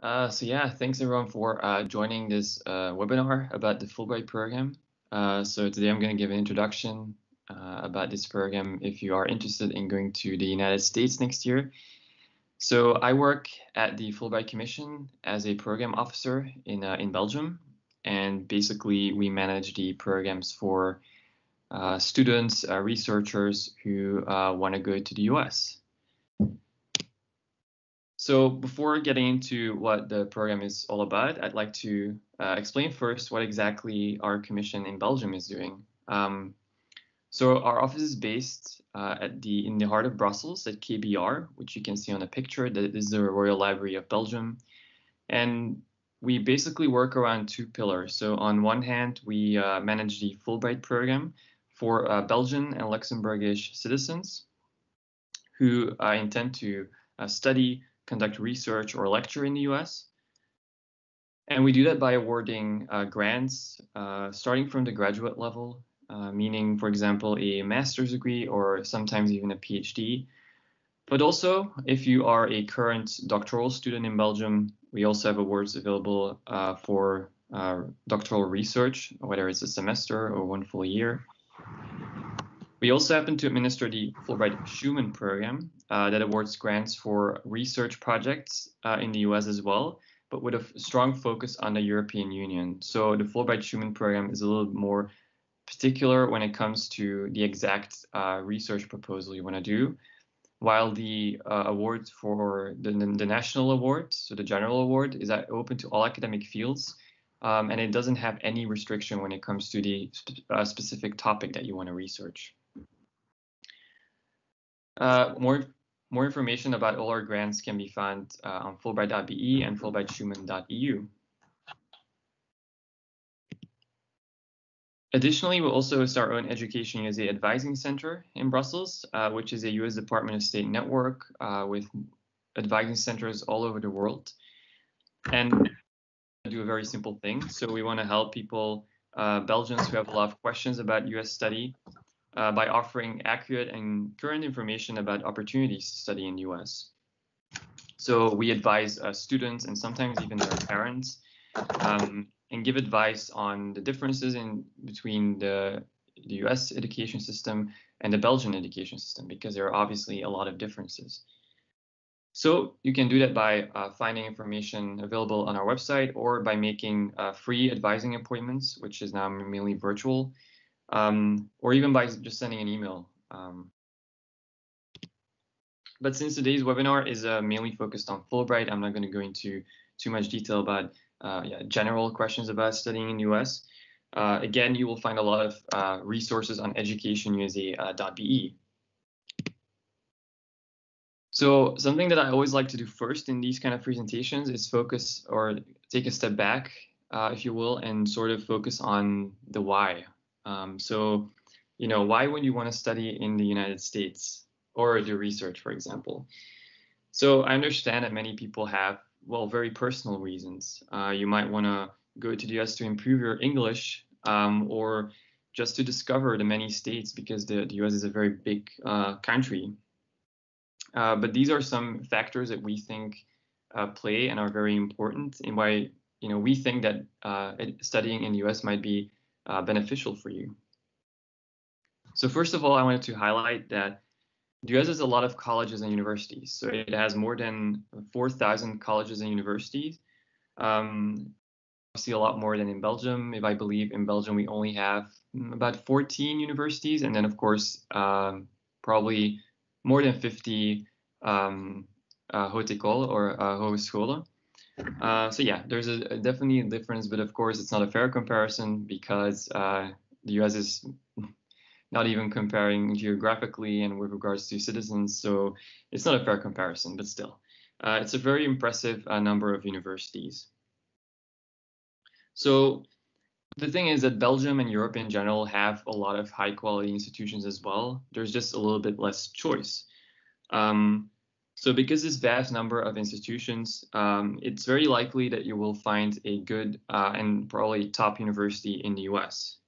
So yeah, thanks everyone for joining this webinar about the Fulbright program. So today I'm going to give an introduction about this program if you are interested in going to the United States next year. So I work at the Fulbright Commission as a program officer in Belgium, and basically we manage the programs for students, researchers who want to go to the US. So before getting into what the program is all about, I'd like to explain first what exactly our commission in Belgium is doing. So our office is based in the heart of Brussels at KBR, which you can see on the picture. That is the Royal Library of Belgium. And we basically work around two pillars. So on one hand, we manage the Fulbright program for Belgian and Luxembourgish citizens who intend to study, conduct research or lecture in the US. And we do that by awarding grants starting from the graduate level, meaning, for example, a master's degree or sometimes even a PhD. But also, if you are a current doctoral student in Belgium, we also have awards available for doctoral research, whether it's a semester or one full year. We also happen to administer the Fulbright Schumann program that awards grants for research projects in the US as well, but with a strong focus on the European Union. So the Fulbright Schumann program is a little more particular when it comes to the exact research proposal you want to do, while the awards for the national award, so the general award, is open to all academic fields, and it doesn't have any restriction when it comes to the specific topic that you want to research. More information about all our grants can be found on Fulbright.be and FulbrightSchumann.eu. Additionally, we also host our own Education USA Advising Center in Brussels, which is a US Department of State network with advising centers all over the world. And we do a very simple thing. So we want to help people, Belgians who have a lot of questions about US study, by offering accurate and current information about opportunities to study in the US. So we advise students and sometimes even their parents and give advice on the differences between the US education system and the Belgian education system, because there are obviously a lot of differences. So you can do that by finding information available on our website or by making free advising appointments, which is now mainly virtual. Or even by just sending an email. But since today's webinar is mainly focused on Fulbright, I'm not going to go into too much detail about general questions about studying in the US. Again, you will find a lot of resources on educationusa.be. So something that I always like to do first in these kind of presentations is focus or take a step back, if you will, and sort of focus on the why. So, why would you want to study in the United States or do research, for example? So I understand that many people have, well, very personal reasons. You might want to go to the US to improve your English or just to discover the many states, because the US is a very big country. But these are some factors that we think play and are very important in why we think that studying in the US might be beneficial for you. So first of all, I wanted to highlight that the US has a lot of colleges and universities. So it has more than 4,000 colleges and universities. Obviously a lot more than in Belgium. If I believe in Belgium, we only have about 14 universities. And then of course, probably more than 50 haute école or hogescholen. So yeah, there's definitely a difference, but of course it's not a fair comparison because the US is not even comparing geographically and with regards to citizens, so it's not a fair comparison, but still. It's a very impressive number of universities. So the thing is that Belgium and Europe in general have a lot of high quality institutions as well. There's just a little bit less choice. So because this vast number of institutions, it's very likely that you will find a good and probably top university in the US.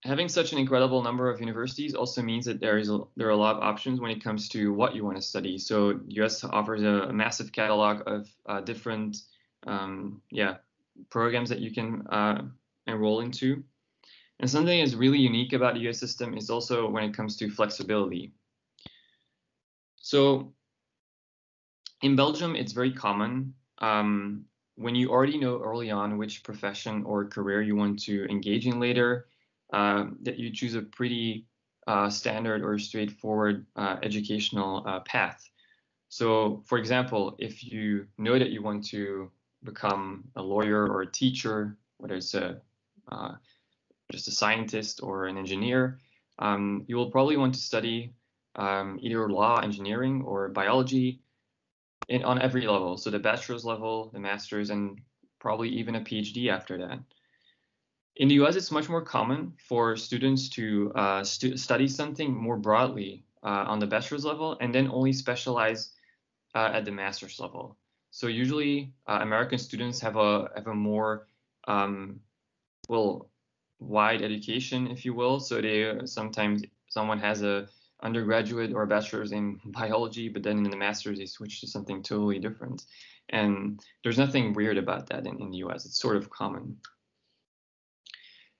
Having such an incredible number of universities also means that there are a lot of options when it comes to what you want to study. So US offers a massive catalog of different programs that you can enroll into. And something that's really unique about the US system is also when it comes to flexibility. So in Belgium, it's very common when you already know early on which profession or career you want to engage in later, that you choose a pretty standard or straightforward educational path. So, for example, if you know that you want to become a lawyer or a teacher, whether it's just a scientist or an engineer, you will probably want to study either law, engineering, or biology on every level. So the bachelor's level, the master's, and probably even a PhD after that. In the US, it's much more common for students to study something more broadly on the bachelor's level and then only specialize at the master's level. So usually American students have a more wide education, if you will. So they sometimes someone has a undergraduate or a bachelor's in biology, but then in the master's they switch to something totally different. And there's nothing weird about that in the US. It's sort of common.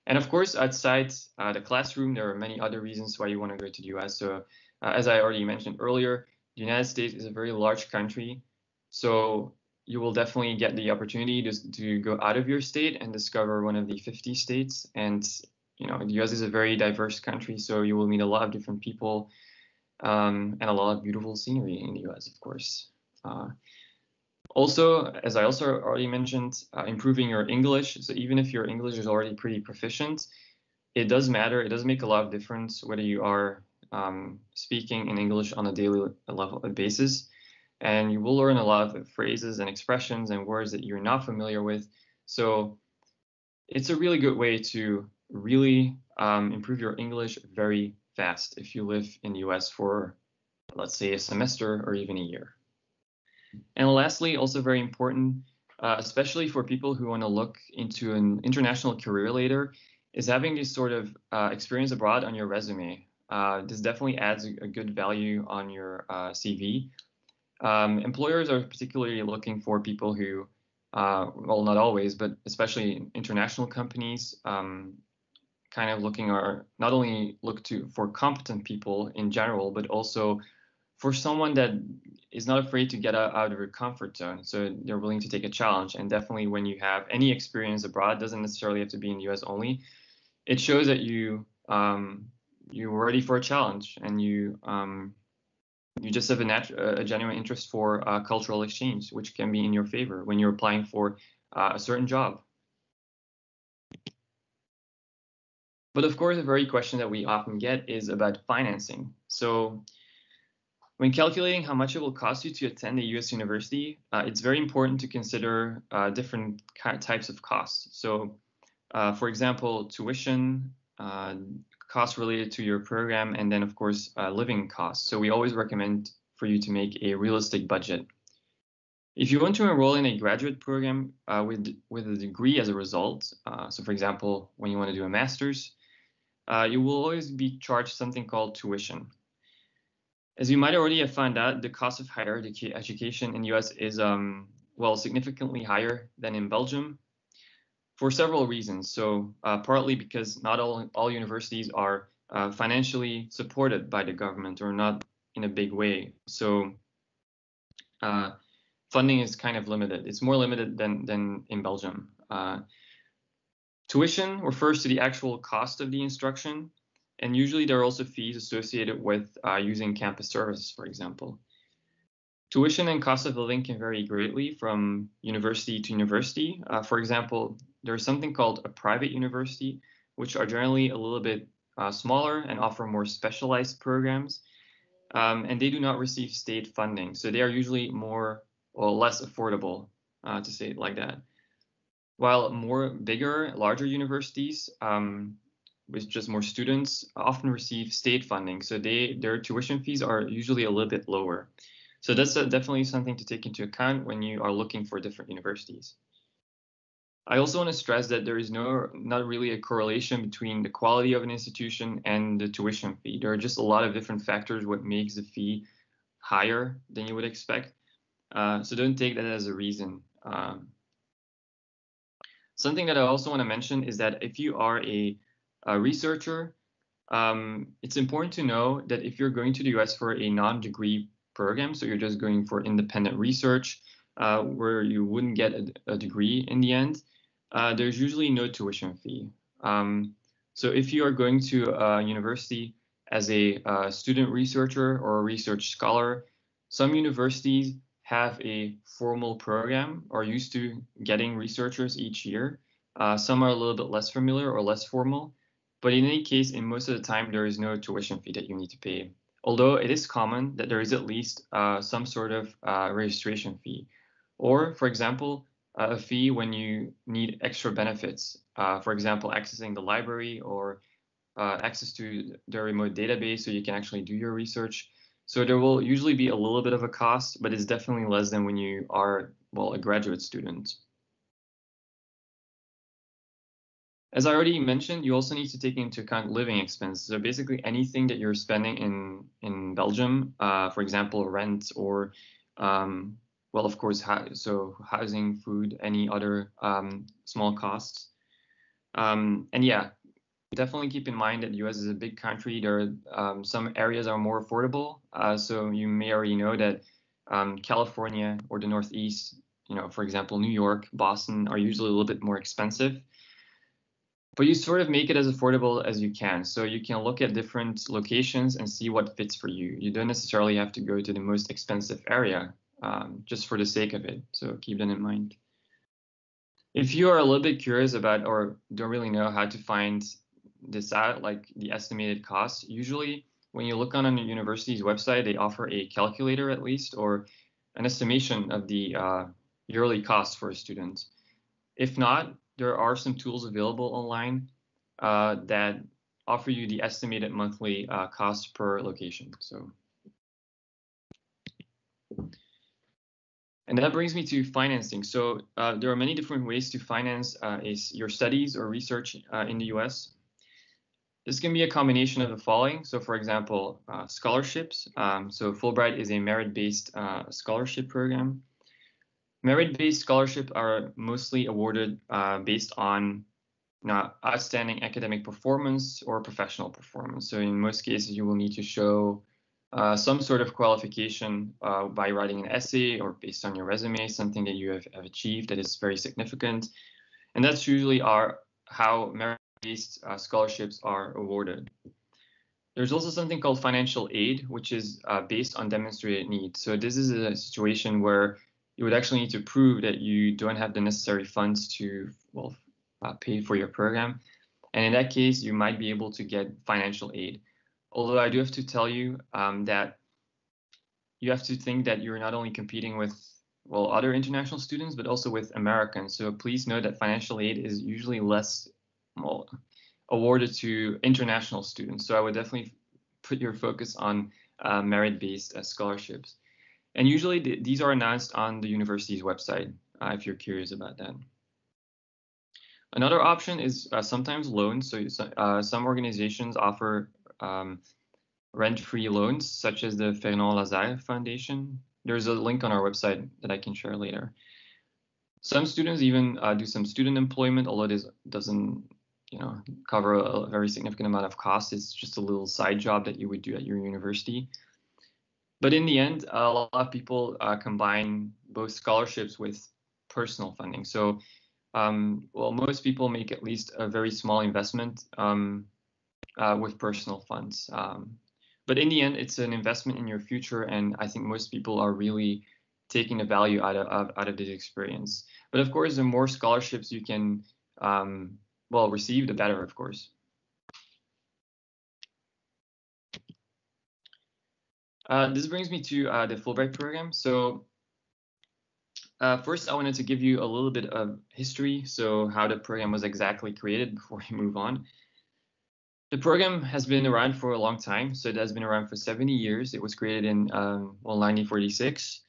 And of course, outside the classroom, there are many other reasons why you want to go to the US. So as I already mentioned earlier, the United States is a very large country. So you will definitely get the opportunity to go out of your state and discover one of the 50 states. And, you know, the US is a very diverse country, so you will meet a lot of different people and a lot of beautiful scenery in the US, of course. Also, as I also already mentioned, improving your English. So even if your English is already pretty proficient, it does matter. It does make a lot of difference whether you are speaking in English on a daily basis. And you will learn a lot of phrases and expressions and words that you're not familiar with. So it's a really good way to really improve your English very fast if you live in the US for, let's say, a semester or even a year. And lastly, also very important, especially for people who want to look into an international career later, is having this sort of experience abroad on your resume. This definitely adds a good value on your CV. Employers are particularly looking for people who, well, not always, but especially international companies, kind of looking are not only for competent people in general, but also for someone that is not afraid to get out of your comfort zone. So they're willing to take a challenge. And definitely when you have any experience abroad, doesn't necessarily have to be in the US only. It shows that you're ready for a challenge and you just have a genuine interest for cultural exchange, which can be in your favor when you're applying for a certain job. But of course, a very question that we often get is about financing. So when calculating how much it will cost you to attend a US university, it's very important to consider different types of costs. So for example, tuition, costs related to your program, and then of course living costs. So we always recommend for you to make a realistic budget. If you want to enroll in a graduate program with a degree as a result, so for example, when you want to do a master's, you will always be charged something called tuition. As you might already have found out, the cost of higher education in the US is well, significantly higher than in Belgium for several reasons. So partly because not all universities are financially supported by the government or not in a big way. So funding is kind of limited. It's more limited than in Belgium. Tuition refers to the actual cost of the instruction, and usually there are also fees associated with using campus services, for example. Tuition and cost of living can vary greatly from university to university. For example, there's something called a private university, which are generally a little bit smaller and offer more specialized programs, and they do not receive state funding. So they are usually more or less affordable, to say it like that. While larger universities with just more students often receive state funding. So their tuition fees are usually a little bit lower. So that's definitely something to take into account when you are looking for different universities. I also want to stress that there is not really a correlation between the quality of an institution and the tuition fee. There are just a lot of different factors what makes the fee higher than you would expect. So don't take that as a reason. Something that I also want to mention is that if you are a researcher, it's important to know that if you're going to the US for a non-degree program, so you're just going for independent research, where you wouldn't get a degree in the end, there's usually no tuition fee. So if you are going to a university as a student researcher or a research scholar, some universities have a formal program or used to getting researchers each year. Some are a little bit less familiar or less formal, but in any case, in most of the time, there is no tuition fee that you need to pay. Although it is common that there is at least some sort of registration fee. Or, for example, a fee when you need extra benefits. For example, accessing the library or access to the remote database so you can actually do your research. So there will usually be a little bit of a cost, but it's definitely less than when you are, well, a graduate student. As I already mentioned, you also need to take into account living expenses. So basically anything that you're spending in Belgium, for example, rent or, well, of course, so housing, food, any other small costs. And yeah, definitely keep in mind that the US is a big country. There are some areas are more affordable. So you may already know that California or the Northeast, for example, New York, Boston are usually a little bit more expensive. But you sort of make it as affordable as you can. So you can look at different locations and see what fits for you. You don't necessarily have to go to the most expensive area just for the sake of it. So keep that in mind. If you are a little bit curious about or don't really know how to find this out, like the estimated cost, usually when you look on a university's website, they offer a calculator at least or an estimation of the yearly cost for a student. If not, there are some tools available online that offer you the estimated monthly cost per location. And that brings me to financing. So there are many different ways to finance your studies or research in the US. This can be a combination of the following. So for example, scholarships. So Fulbright is a merit-based scholarship program. Merit-based scholarships are mostly awarded based on outstanding academic performance or professional performance. So in most cases, you will need to show some sort of qualification by writing an essay or based on your resume, something that you have achieved that is very significant. And that's usually how merit-based scholarships are awarded. There's also something called financial aid, which is based on demonstrated need. So this is a situation where you would actually need to prove that you don't have the necessary funds to, well, pay for your program. And in that case, you might be able to get financial aid. Although I do have to tell you that you have to think that you're not only competing with, well, other international students, but also with Americans. So please know that financial aid is usually less, well, awarded to international students. So I would definitely put your focus on merit-based scholarships. And usually these are announced on the university's website if you're curious about that. Another option is sometimes loans. So some organizations offer rent-free loans, such as the Fernand-Lazare Foundation. There's a link on our website that I can share later. Some students even do some student employment, although this doesn't cover a very significant amount of cost. It's just a little side job that you would do at your university. But in the end, a lot of people combine both scholarships with personal funding. So, well, most people make at least a very small investment with personal funds. But in the end, it's an investment in your future, and I think most people are really taking the value out of this experience. But of course, the more scholarships you can receive, the better, of course. This brings me to the Fulbright program. So first, I wanted to give you a little bit of history, so how the program was exactly created before we move on. The program has been around for a long time, so it has been around for 70 years. It was created in 1946,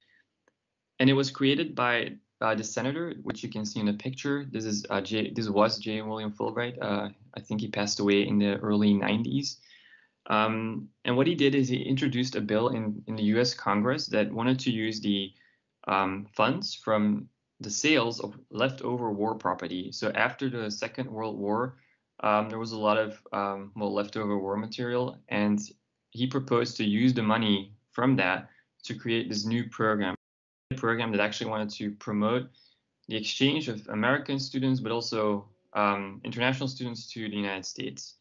and it was created by the senator, which you can see in the picture. This was J. William Fulbright. I think he passed away in the early 90s. And what he did is he introduced a bill in the U.S. Congress that wanted to use the funds from the sales of leftover war property. So after the Second World War, there was a lot of leftover war material, and he proposed to use the money from that to create this new program that actually wanted to promote the exchange of American students, but also international students to the United States.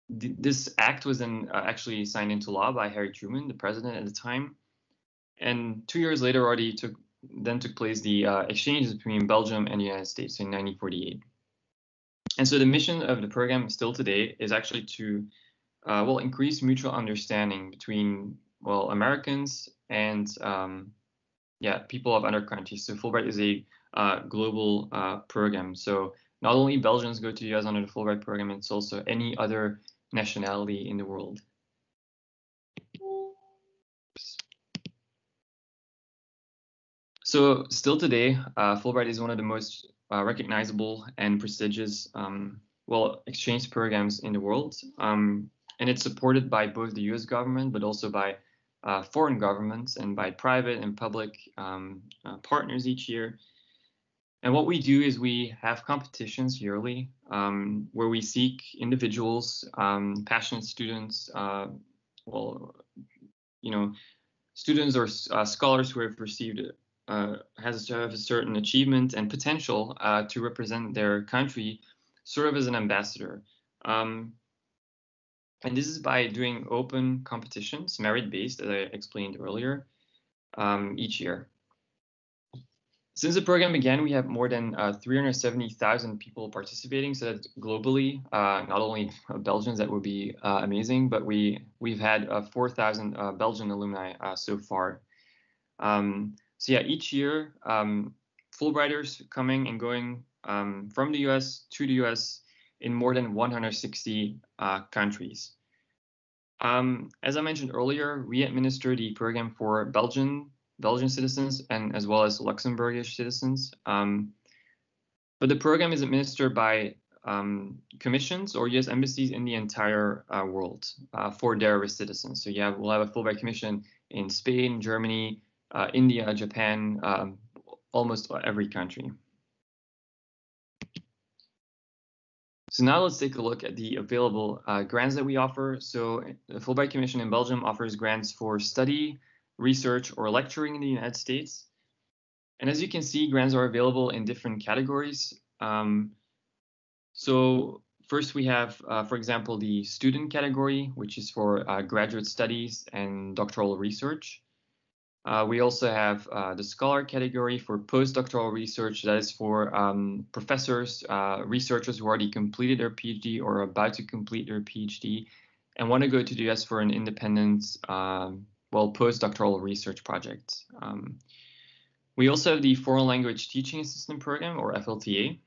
This act was then actually signed into law by Harry Truman, the president at the time. And 2 years later, already took place the exchanges between Belgium and the United States in 1948. And so the mission of the program still today is actually to increase mutual understanding between Americans and people of other countries. So Fulbright is a global program. So not only Belgians go to the US under the Fulbright program, it's also any other nationality in the world. So still today, Fulbright is one of the most recognizable and prestigious exchange programs in the world. And it's supported by both the US government, but also by foreign governments and by private and public partners each year. And what we do is we have competitions yearly where we seek individuals, passionate students, students or scholars who have received has to have a certain achievement and potential to represent their country, sort of as an ambassador. And this is by doing open competitions, merit-based, as I explained earlier, each year. Since the program began, we have more than 370,000 people participating. So that's globally, not only Belgians, that would be amazing, but we've had 4,000 Belgian alumni so far. So yeah, each year, Fulbrighters coming and going from the US to the US in more than 160 countries. As I mentioned earlier, we administer the program for Belgian citizens and as well as Luxembourgish citizens. But the program is administered by commissions or US embassies in the entire world for their citizens. So yeah, we'll have a Fulbright commission in Spain, Germany, India, Japan, almost every country. So now let's take a look at the available grants that we offer. So the Fulbright Commission in Belgium offers grants for study, research, or lecturing in the United States. And as you can see, grants are available in different categories. So first we have, for example, the student category, which is for graduate studies and doctoral research. We also have the scholar category for postdoctoral research. That is for professors, researchers who already completed their PhD or are about to complete their PhD and want to go to the US for an independent, postdoctoral research project. We also have the Foreign Language Teaching Assistant Program, or FLTA,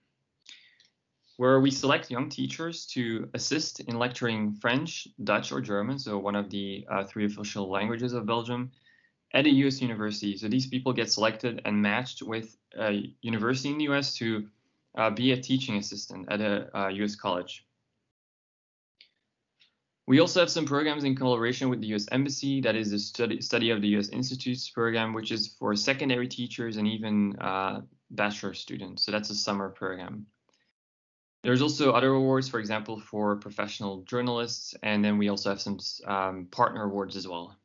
where we select young teachers to assist in lecturing French, Dutch, or German, so one of the 3 official languages of Belgium, at a US university. So these people get selected and matched with a university in the US to be a teaching assistant at a US college. We also have some programs in collaboration with the US Embassy. That is the study of the US Institutes program, which is for secondary teachers and even bachelor students. So that's a summer program. There's also other awards, for example, for professional journalists. And then we also have some partner awards as well.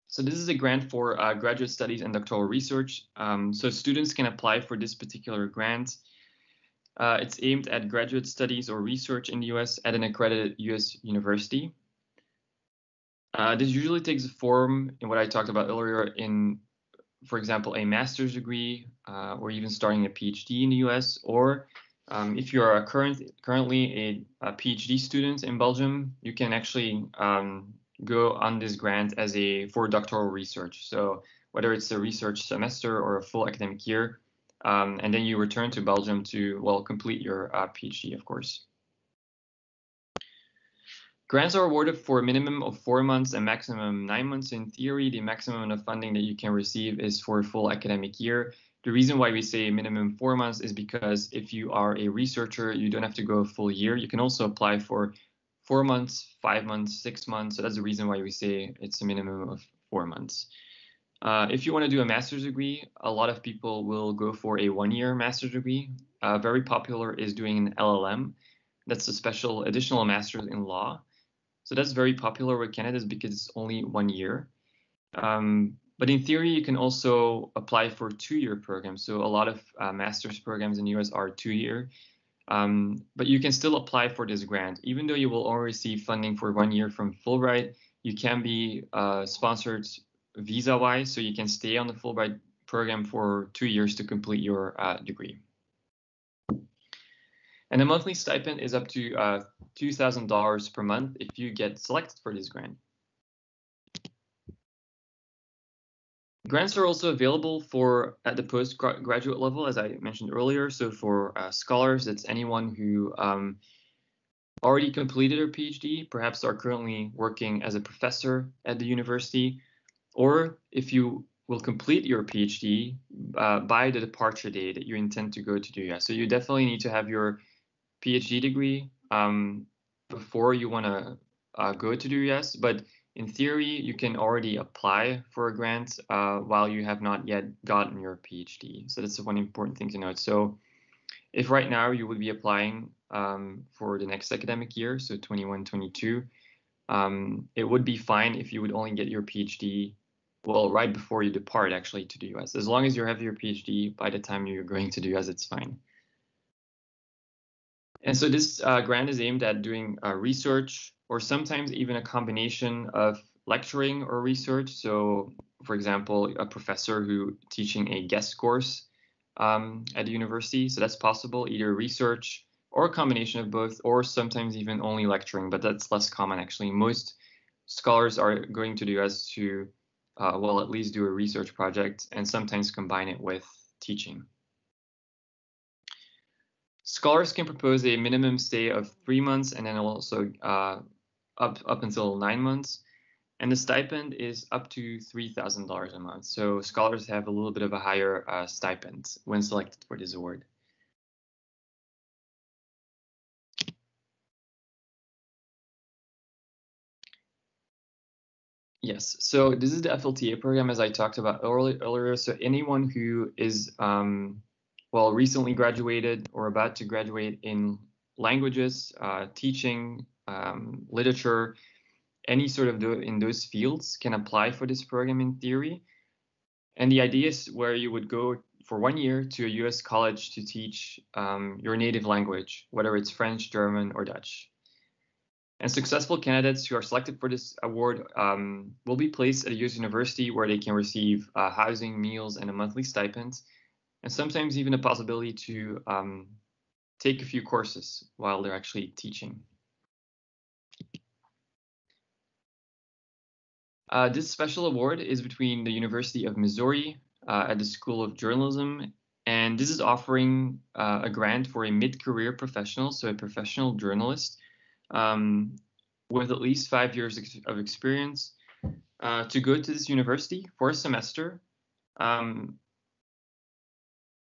So this is a grant for graduate studies and doctoral research. So students can apply for this particular grant. It's aimed at graduate studies or research in the US at an accredited US university. This usually takes a form in what I talked about earlier in, for example, a master's degree or even starting a PhD in the US. Or if you are currently a PhD student in Belgium, you can actually go on this grant for doctoral research. So whether it's a research semester or a full academic year, and then you return to Belgium to, complete your PhD, of course. Grants are awarded for a minimum of 4 months and maximum 9 months. In theory, the maximum amount of funding that you can receive is for a full academic year. The reason why we say minimum 4 months is because if you are a researcher, you don't have to go a full year. You can also apply for 4 months, 5 months, 6 months. So that's the reason why we say it's a minimum of 4 months. If you want to do a master's degree, a lot of people will go for a 1-year master's degree. Very popular is doing an LLM. That's a special additional master's in law. So that's very popular with candidates because it's only 1 year. But in theory, you can also apply for 2-year programs. So a lot of master's programs in the US are 2-year. But you can still apply for this grant. Even though you will only receive funding for 1 year from Fulbright, you can be sponsored visa-wise, so you can stay on the Fulbright program for 2 years to complete your degree. And the monthly stipend is up to $2,000 per month if you get selected for this grant. Grants are also available for at the postgraduate level, as I mentioned earlier. So for scholars, it's anyone who already completed their PhD, perhaps are currently working as a professor at the university, or if you will complete your PhD by the departure date that you intend to go to the US. So you definitely need to have your PhD degree before you want to go to the US, but in theory, you can already apply for a grant while you have not yet gotten your PhD. So that's one important thing to note. So if right now you would be applying for the next academic year, so 21-22, it would be fine if you would only get your PhD, well, right before you depart actually to the US. As long as you have your PhD by the time you're going to the US, it's fine. And so this grant is aimed at doing research, or sometimes even a combination of lecturing or research. So, for example, a professor who teaching a guest course at the university. So that's possible, either research or a combination of both, or sometimes even only lecturing, but that's less common actually. Most scholars are going to the US to, well, at least do a research project and sometimes combine it with teaching. Scholars can propose a minimum stay of 3 months and then also up until 9 months. And the stipend is up to $3,000 a month. So scholars have a little bit of a higher stipend when selected for this award. Yes, so this is the FLTA program, as I talked about earlier. So anyone who is well, recently graduated or about to graduate in languages, teaching, literature, any sort of in those fields can apply for this program in theory. And the idea is where you would go for 1 year to a US college to teach your native language, whether it's French, German, or Dutch. And successful candidates who are selected for this award will be placed at a US university where they can receive housing, meals, and a monthly stipend, and sometimes even a possibility to take a few courses while they're actually teaching. This special award is between the University of Missouri at the School of Journalism, and this is offering a grant for a mid-career professional, so a professional journalist with at least 5 years of experience to go to this university for a semester.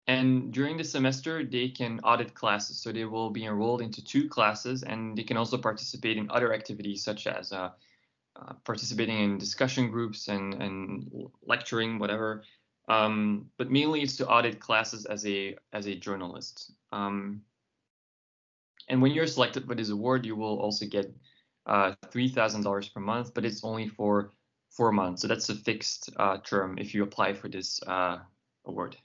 And during the semester, they can audit classes. So they will be enrolled into 2 classes, and they can also participate in other activities such as participating in discussion groups and lecturing, whatever. But mainly it's to audit classes as a journalist. And when you're selected for this award, you will also get $3,000 per month, but it's only for 4 months. So that's a fixed term if you apply for this award.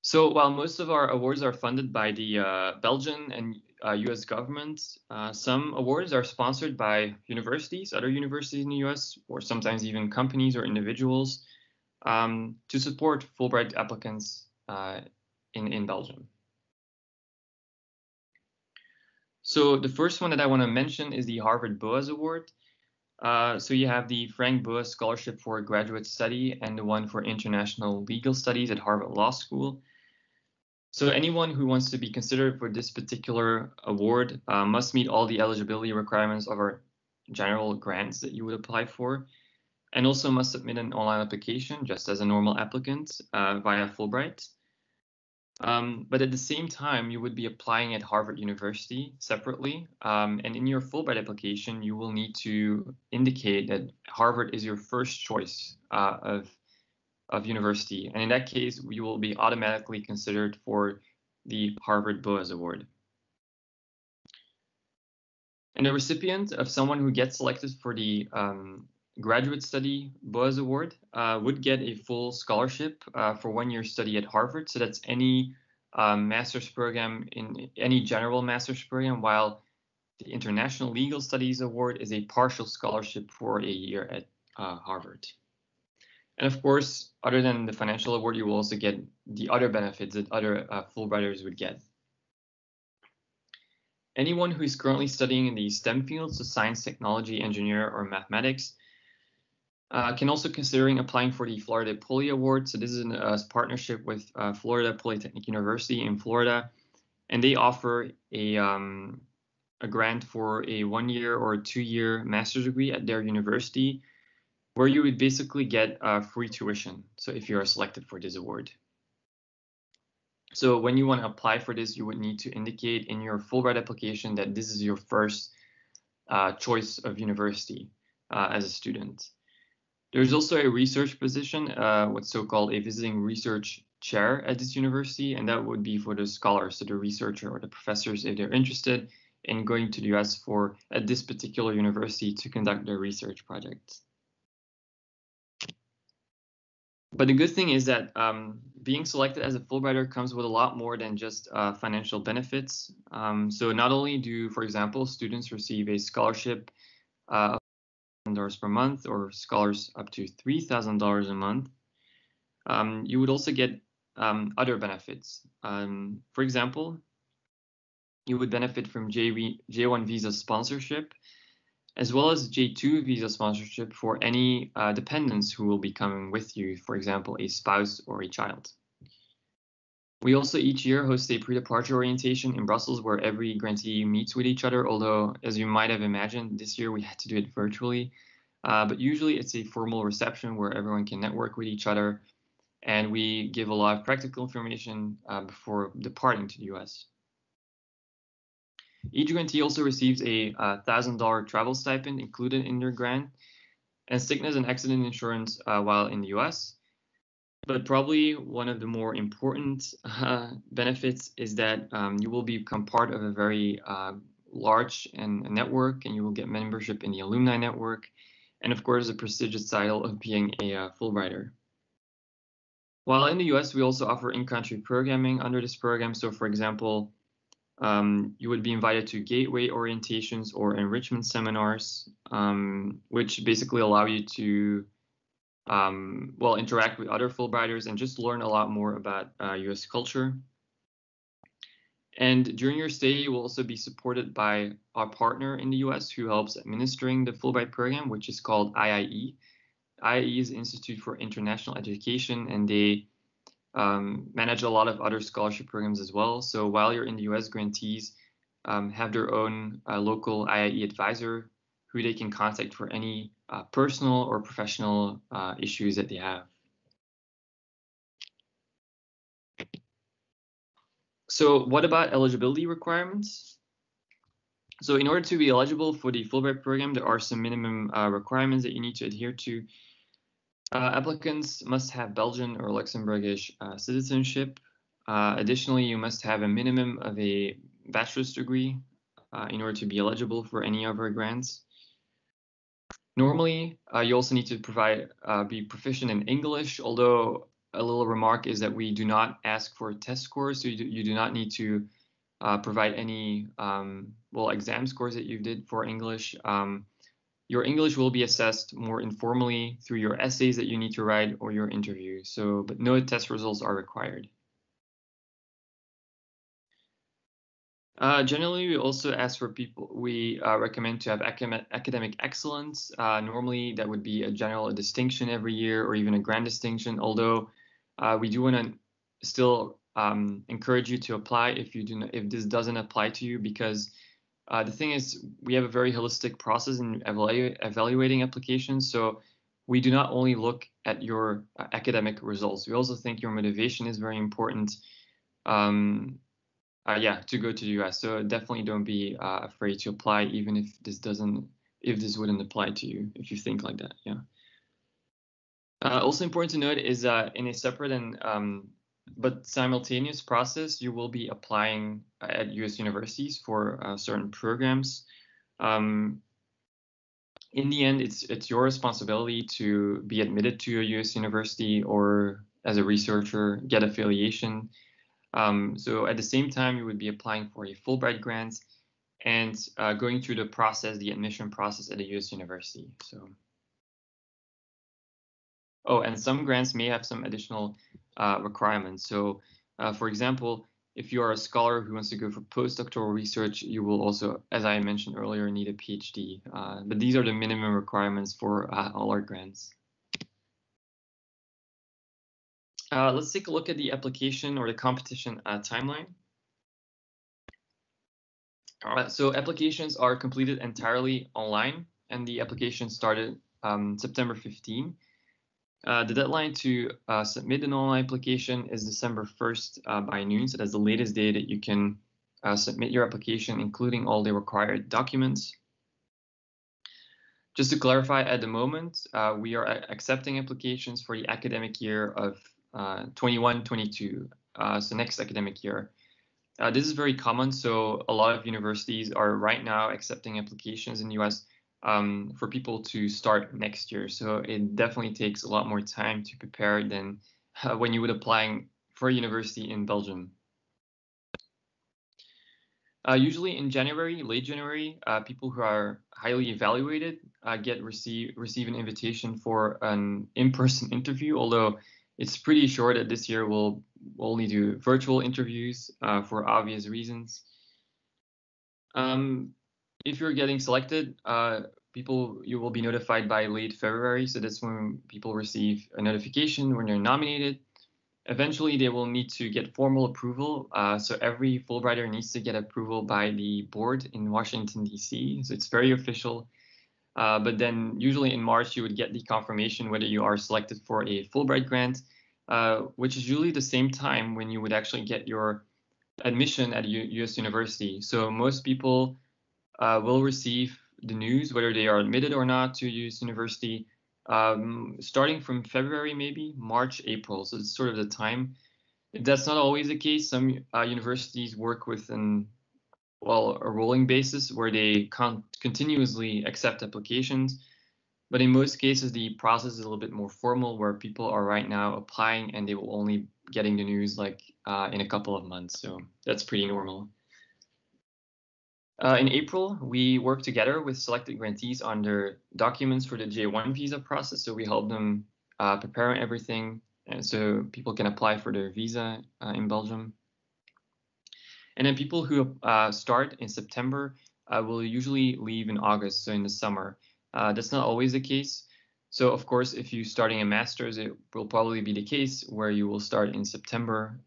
So while most of our awards are funded by the Belgian and US government, some awards are sponsored by universities, other universities in the US, or sometimes even companies or individuals to support Fulbright applicants in Belgium. So the first one that I want to mention is the Harvard Boaz Award. So you have the Frank Boaz Scholarship for Graduate Study and the one for International Legal Studies at Harvard Law School. So anyone who wants to be considered for this particular award must meet all the eligibility requirements of our general grants that you would apply for, and also must submit an online application just as a normal applicant via Fulbright. But at the same time, you would be applying at Harvard University separately. And in your Fulbright application, you will need to indicate that Harvard is your first choice of university. And in that case, you will be automatically considered for the Harvard Boaz Award. And the recipient of someone who gets selected for the Graduate Study Boaz Award would get a full scholarship for 1 year study at Harvard. So that's any master's program in any general master's program, while the International Legal Studies Award is a partial scholarship for a year at Harvard. And of course, other than the financial award, you will also get the other benefits that other Fulbrighters would get. Anyone who is currently studying in the STEM fields, so science, technology, engineer, or mathematics, can also considering applying for the Florida Pulley Award. So this is a partnership with Florida Polytechnic University in Florida, and they offer a grant for a 1 year or a 2 year master's degree at their university, where you would basically get free tuition. So if you are selected for this award. So when you want to apply for this, you would need to indicate in your Fulbright application that this is your first choice of university as a student. There's also a research position, what's so-called a visiting research chair at this university, and that would be for the scholars, so the researcher or the professors, if they're interested in going to the US at this particular university to conduct their research projects. But the good thing is that being selected as a Fulbrighter comes with a lot more than just financial benefits. So not only do, for example, students receive a scholarship of $1,000 per month, or scholars up to $3,000 a month, you would also get other benefits. For example, you would benefit from J1 visa sponsorship, as well as J2 visa sponsorship for any dependents who will be coming with you, for example, a spouse or a child. We also each year host a pre-departure orientation in Brussels where every grantee meets with each other, although, as you might have imagined, this year we had to do it virtually. But usually it's a formal reception where everyone can network with each other, and we give a lot of practical information before departing to the US. Each grantee also receives a $1,000 travel stipend included in their grant, and sickness and accident insurance while in the US. But probably one of the more important benefits is that you will become part of a very large network, and you will get membership in the alumni network, and of course the prestigious title of being a Fulbrighter. While in the US, we also offer in-country programming under this program. So for example, you would be invited to gateway orientations or enrichment seminars, which basically allow you to interact with other Fulbrighters and just learn a lot more about US culture. And during your stay, you will also be supported by our partner in the US who helps administering the Fulbright program, which is called IIE. IIE is the Institute for International Education, and they manage a lot of other scholarship programs as well. So while you're in the US, grantees have their own local IIE advisor who they can contact for any personal or professional issues that they have. So what about eligibility requirements? So in order to be eligible for the Fulbright program, there are some minimum requirements that you need to adhere to. Applicants must have Belgian or Luxembourgish citizenship. Additionally, you must have a minimum of a bachelor's degree in order to be eligible for any of our grants. Normally, you also need to be proficient in English, although a little remark is that we do not ask for test scores, so you do not need to provide any exam scores that you did for English. Your English will be assessed more informally through your essays that you need to write or your interview. But no test results are required. Generally, we also ask for people, we recommend to have academic excellence. Normally, that would be a general distinction every year or even a grand distinction, although we do want to still encourage you to apply if this doesn't apply to you, because the thing is, we have a very holistic process in evaluating applications. So we do not only look at your academic results. We also think your motivation is very important. To go to the US. So definitely don't be afraid to apply, even if this wouldn't apply to you, if you think like that. Yeah. Also important to note is in a separate and but simultaneous process, you will be applying at US universities for certain programs. In the end, it's your responsibility to be admitted to a US university or as a researcher, get affiliation. So at the same time, you would be applying for a Fulbright grant and going through the admission process at a US university. So, and some grants may have some additional requirements. So, for example, if you are a scholar who wants to go for postdoctoral research, you will also, as I mentioned earlier, need a PhD. But these are the minimum requirements for all our grants. Let's take a look at the application or the competition timeline. So applications are completed entirely online, and the application started September 15. The deadline to submit an online application is December 1st by noon. So that's the latest day that you can submit your application, including all the required documents. Just to clarify, at the moment, we are accepting applications for the academic year of 21-22, so next academic year. This is very common, so a lot of universities are right now accepting applications in the US for people to start next year. So it definitely takes a lot more time to prepare than when you would applying for a university in Belgium. Usually in January, late January, people who are highly evaluated receive an invitation for an in-person interview, although it's pretty sure that this year we'll only do virtual interviews for obvious reasons. If you're getting selected, you will be notified by late February. So that's when people receive a notification when they're nominated. Eventually, they will need to get formal approval. So every Fulbrighter needs to get approval by the board in Washington, D.C. So it's very official. But then usually in March, you would get the confirmation whether you are selected for a Fulbright grant, which is usually the same time when you would actually get your admission at a US university. So most people will receive the news whether they are admitted or not to a US university starting from February, maybe March, April. So it's sort of the time. That's not always the case. Some universities work with a rolling basis where they continuously accept applications. But in most cases, the process is a little bit more formal, where people are right now applying and they will only getting the news like in a couple of months. So that's pretty normal. In April, we worked together with selected grantees on their documents for the J1 visa process. So we help them prepare everything, and so people can apply for their visa in Belgium. And then people who start in September will usually leave in August, so in the summer. That's not always the case. So of course, if you're starting a master's, it will probably be the case where you will start in September.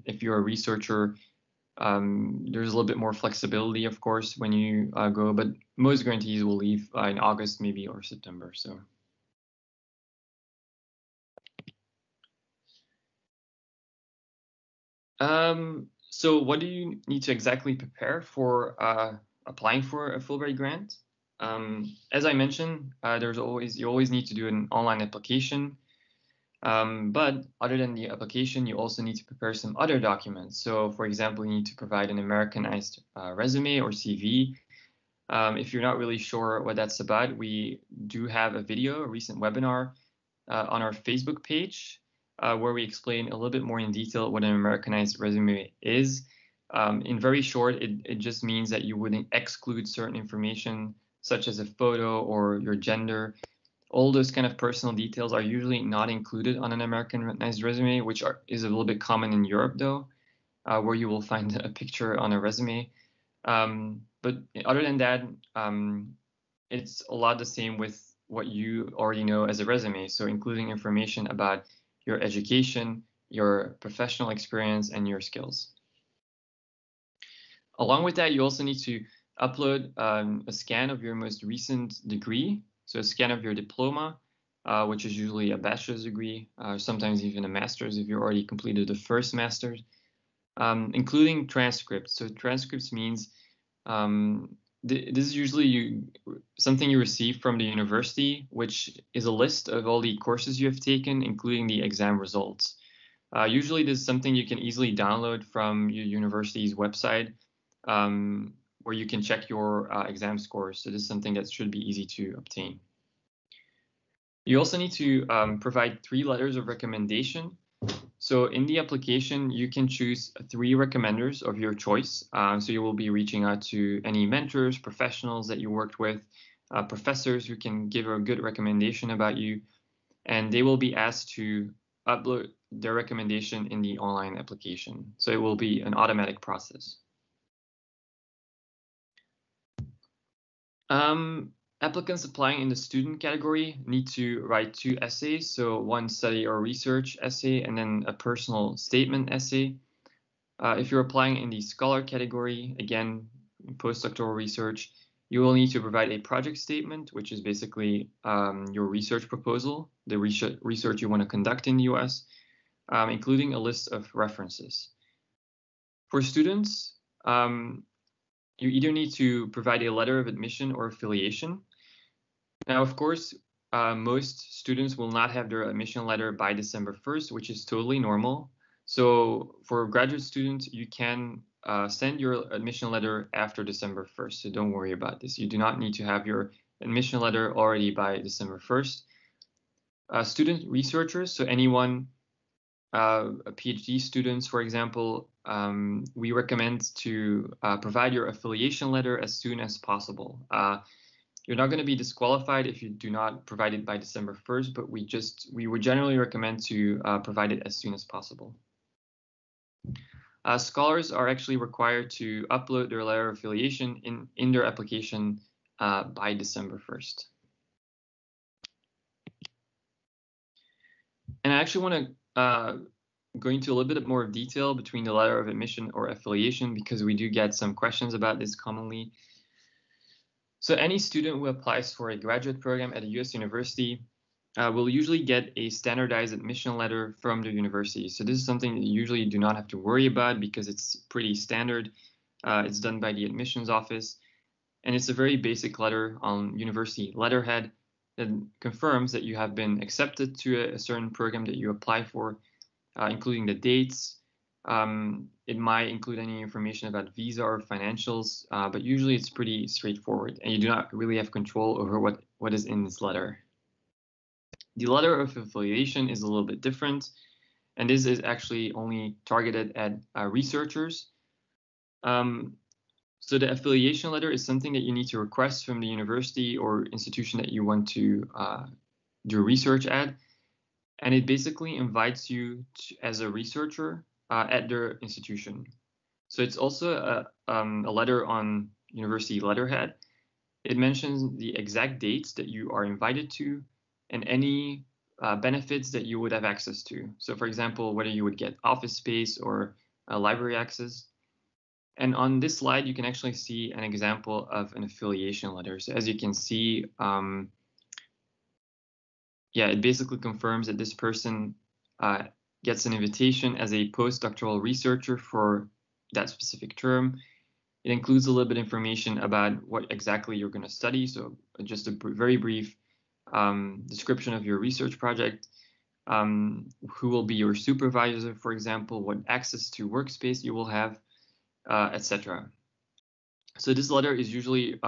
If you're a researcher, there's a little bit more flexibility, of course, when you go, but most grantees will leave in August, maybe, or September. So. So what do you need to exactly prepare for applying for a Fulbright grant? As I mentioned, you always need to do an online application. But other than the application, you also need to prepare some other documents. So, for example, you need to provide an Americanized resume or CV. If you're not really sure what that's about, we do have a recent webinar on our Facebook page where we explain a little bit more in detail what an Americanized resume is. In very short, it just means that you wouldn't exclude certain information, such as a photo or your gender. All those kind of personal details are usually not included on an Americanized resume, which is a little bit common in Europe, though, where you will find a picture on a resume. But other than that, it's a lot the same with what you already know as a resume. So including information about your education, your professional experience, and your skills. Along with that, you also need to upload a scan of your most recent degree, so a scan of your diploma, which is usually a bachelor's degree, sometimes even a master's if you already completed the first master's, including transcripts. So transcripts means this is usually something you receive from the university, which is a list of all the courses you have taken, including the exam results. Usually this is something you can easily download from your university's website, where you can check your exam scores. So this is something that should be easy to obtain. You also need to provide 3 letters of recommendation. So in the application, you can choose 3 recommenders of your choice. So you will be reaching out to any mentors, professionals that you worked with, professors who can give a good recommendation about you, and they will be asked to upload their recommendation in the online application. So it will be an automatic process. Applicants applying in the student category need to write 2 essays, so one study or research essay and then a personal statement essay. If you're applying in the scholar category, again, postdoctoral research, you will need to provide a project statement, which is basically your research proposal, the research you want to conduct in the US, including a list of references. For students, you either need to provide a letter of admission or affiliation. Now, of course, most students will not have their admission letter by December 1st, which is totally normal. So for graduate students, you can send your admission letter after December 1st. So don't worry about this. You do not need to have your admission letter already by December 1st. Student researchers, so anyone, PhD students, for example, we recommend to provide your affiliation letter as soon as possible. You're not going to be disqualified if you do not provide it by December 1st, but we would generally recommend to provide it as soon as possible. Scholars are actually required to upload their letter of affiliation in their application by December 1st. And I actually want to go into a little bit more detail between the letter of admission or affiliation, because we do get some questions about this commonly. So any student who applies for a graduate program at a US university will usually get a standardized admission letter from the university. So this is something that you usually do not have to worry about because it's pretty standard. It's done by the admissions office, and it's a very basic letter on university letterhead that confirms that you have been accepted to a certain program that you apply for, including the dates. It might include any information about visa or financials, but usually it's pretty straightforward, and you do not really have control over what is in this letter. The letter of affiliation is a little bit different, and this is actually only targeted at researchers. So the affiliation letter is something that you need to request from the university or institution that you want to do research at, and it basically invites you as a researcher at their institution. So it's also a letter on university letterhead. It mentions the exact dates that you are invited to and any benefits that you would have access to. So for example, whether you would get office space or library access. And on this slide, you can actually see an example of an affiliation letter. So as you can see, it basically confirms that this person gets an invitation as a postdoctoral researcher for that specific term. It includes a little bit of information about what exactly you're going to study. So just a very brief description of your research project, who will be your supervisor, for example, what access to workspace you will have, etc. So this letter is usually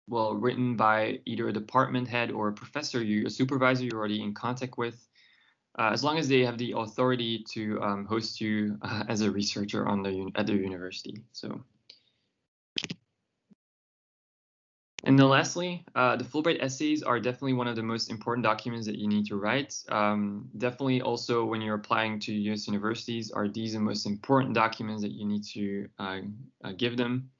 written by either a department head or a professor, a supervisor you're already in contact with, as long as they have the authority to host you as a researcher at their university. So, and then lastly, the Fulbright essays are definitely one of the most important documents that you need to write. Definitely also when you're applying to US universities, are these the most important documents that you need to give them.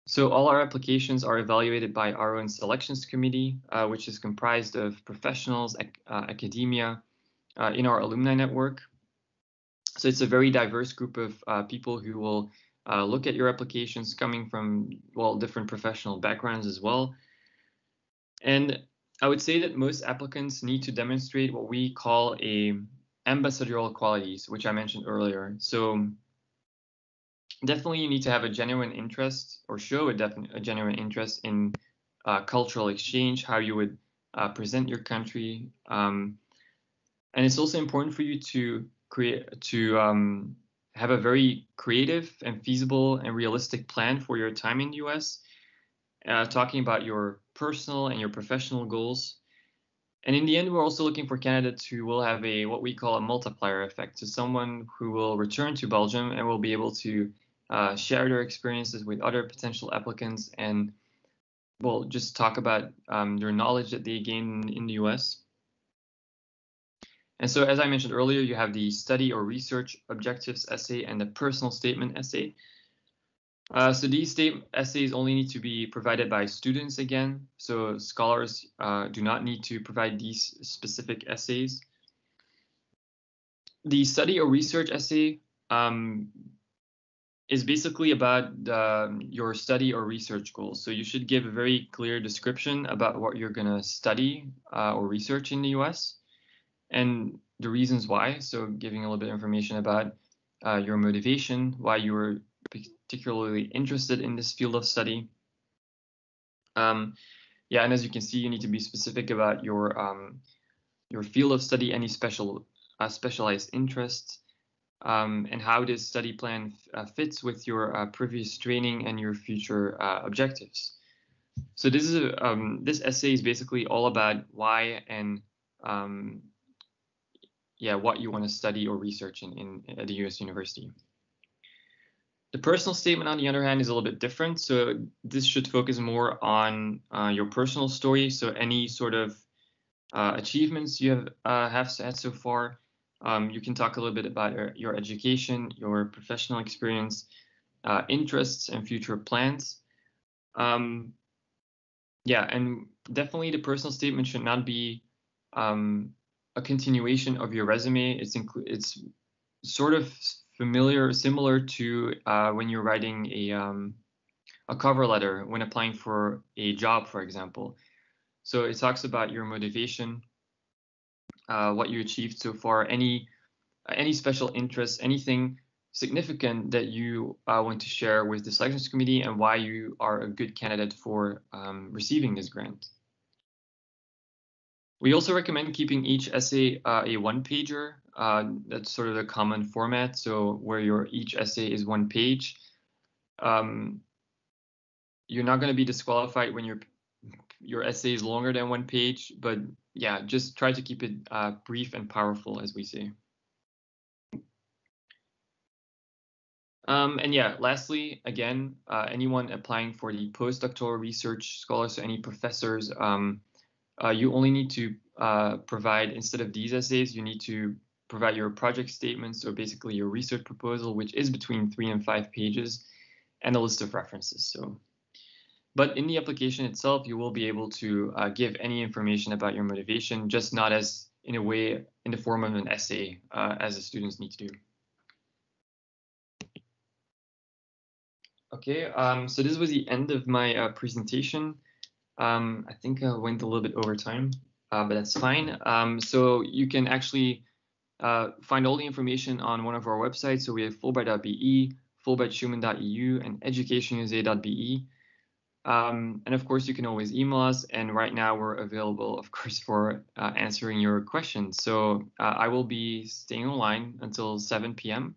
So all our applications are evaluated by our own selections committee, which is comprised of professionals, academia, in our alumni network. So it's a very diverse group of people who will look at your applications coming from, well, different professional backgrounds as well. And I would say that most applicants need to demonstrate what we call ambassadorial qualities, which I mentioned earlier. So definitely you need to have a genuine interest or show a genuine interest in cultural exchange, how you would present your country. And it's also important for you to have a very creative and feasible and realistic plan for your time in the US, talking about your personal and your professional goals. And in the end, we're also looking for candidates who will have what we call a multiplier effect, so someone who will return to Belgium and will be able to share their experiences with other potential applicants and, well, just talk about their knowledge that they gain in the US. And so, as I mentioned earlier, you have the study or research objectives essay and the personal statement essay. So these essays only need to be provided by students again. So scholars do not need to provide these specific essays. The study or research essay is basically about your study or research goals. So you should give a very clear description about what you're going to study or research in the US and the reasons why. So giving a little bit of information about your motivation, why you were particularly interested in this field of study. Yeah, and as you can see, you need to be specific about your field of study, any specialized interests, and how this study plan fits with your previous training and your future objectives. So this essay is basically all about why and what you want to study or research at the US university. The personal statement, on the other hand, is a little bit different. So this should focus more on your personal story. So any sort of achievements you have had so far. You can talk a little bit about your education, your professional experience, interests, and future plans. And definitely the personal statement should not be a continuation of your resume. It's sort of similar to when you're writing a cover letter when applying for a job, for example. So it talks about your motivation, what you achieved so far, any special interests, anything significant that you want to share with the selections committee, and why you are a good candidate for receiving this grant. We also recommend keeping each essay a one-pager. That's sort of the common format. So where each essay is one page. You're not going to be disqualified when your essay is longer than one page, but yeah, just try to keep it brief and powerful, as we say. And yeah, lastly, again, anyone applying for the postdoctoral research scholars, so any professors, you only need to provide, instead of these essays, you need to provide your project statements, or basically your research proposal, which is between 3 and 5 pages, and a list of references. So, but in the application itself, you will be able to give any information about your motivation, just not as in the form of an essay, as the students need to do. Okay, so this was the end of my presentation. I think I went a little bit over time, but that's fine. So you can actually find all the information on one of our websites. So we have Fulbright.be, FulbrightSchumann.eu, and educationusa.be. And of course, you can always email us. And right now we're available, of course, for answering your questions. So I will be staying online until 7 p.m.